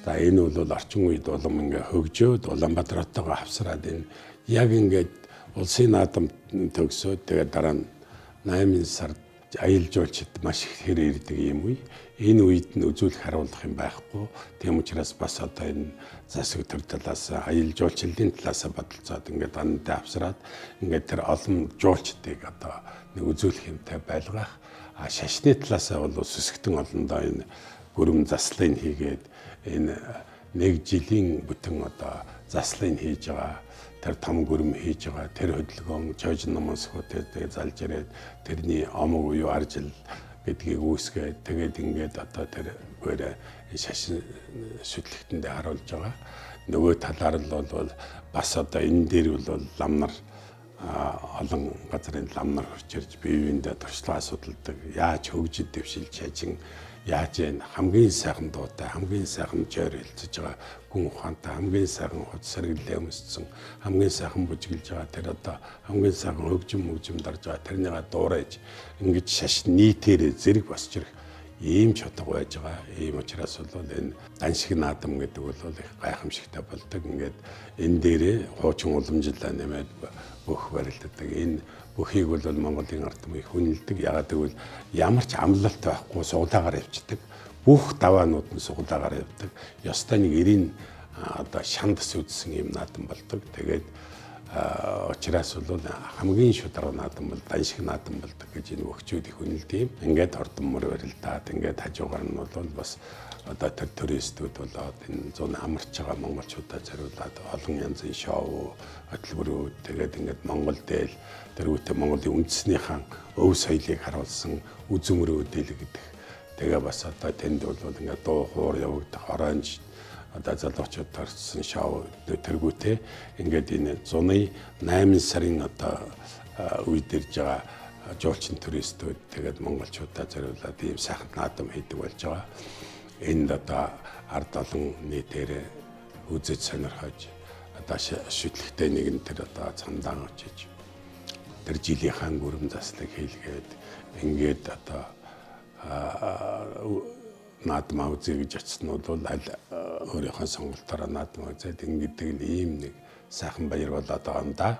За энэ бол орчин үед улам ингээ хөгжөөд Улаанбаатар хотоогоо хавсраад энэ яг ингээд улсын наадам төгсөөд тэгээд дараа нь 8 сард аялал жуулчид маш их хэрэг ирдэг юм үе. Энэ үед нь үзүүлэх харуулах юм байхгүй. Тийм учраас бас одоо энэ засаг төр талаас аялал жуулчлалын талаас бодолцоод ингээд анантай авсраад ингээд тэр олон жуулчдыг одоо нэг үзүүлэх юмтай байлгах. Шашны талаас бол сүсгтэн олондоо энэ гүрэм заслыг хийгээд энэ нэг жилийн бүтэн одоо заслыг хийж байгаа. Тэр том гүрэм хийж байгаа. Тэр хөдөлгөөн чойж номосхотыг залж ирээд тэрний омог уу аржил гэдгийг үүсгээд тэгээд ингээд одоо тэр гэрээ шашин шүтлэгтэндээ харуулж байгаа. Нөгөө талаар нь бол бас одоо энэ дээр бол лам нар олон газрын лам нар хурж ирж биеиндээ туршлага асуудалдаг. Яаж хөгжид дэвшилж чажин яаж энэ хамгийн сайхан дуутай хамгийн сайхан жоор хэлцэж байгаа гүн ухаантай хамгийн сайхан хуц сэргэлээ өмссөн хамгийн сайхан бүжгэлж байгаа тэр одоо хамгийн сайхан хөгжим дарж байгаа тэрнийга дуурайж ингэж шашин нийтээр зэрэг босч ирэх ийм чотог байж байгаа. Ийм учраас бол энэ даншиг наадам гэдэг бол их гайхамшигтай болдог. Ингээд энэ дээрээ хуучин уламжлалаа нэмээд бүх барилддаг. Энэ бүхийг бол Монголын ард түмэн их үнэлдэг. Ягаад гэвэл ямар ч амлалт байхгүй сугатаагаар явцдаг. Бүх даваанууд нь сугатаагаар явдаг. Ёстой нэг 90 одоо шандас үзсэн юм наадам болдог. Тэгээд учраас бол хамгийн шударга наадам бол даншиг наадам болдог гэж энэ өгчүүд их үнэлдэг юм. Ингээд ордон мөр барилдаад ингээд хажуугаар нь бол бас одоо тэр туристүүд болоод энэ зүүн амарч байгаа монголчуудаа зориулаад олон янзын шоу, хөтөлбөрүүд тэгээд ингээд Монгол дээл тэрүүтээ Монголын үндэснийхэн өв соёлыг харуулсан үзмөр өдөөл гэдэг. Тэгээ бас одоо тэнд бол ингээд дуу хуур явагдах оранж одоо залуучууд тарцсан шоу тэргүүтээ ингээд энэ зуны 8 сарын одоо үед ирж байгаа жуулчин туристүүд тэгээд монголчуудаа зориулаад ийм сайхан наадам хийдэг болж байгаа. Энд одоо ард олон нийтээр үзэж сонирхож одоо шүтлэгтэй нэгэн тэр одоо цандаан очиж тэр жилийнхаа гүрэм заслыг хийлгээд ингээд одоо наадмаа үзье гэж очсон нь бол аль өөрийнхөө сонголтоор наадмаа үзээд ингэдэг нь ийм нэг сайхан баяр болоод байгаа юм да.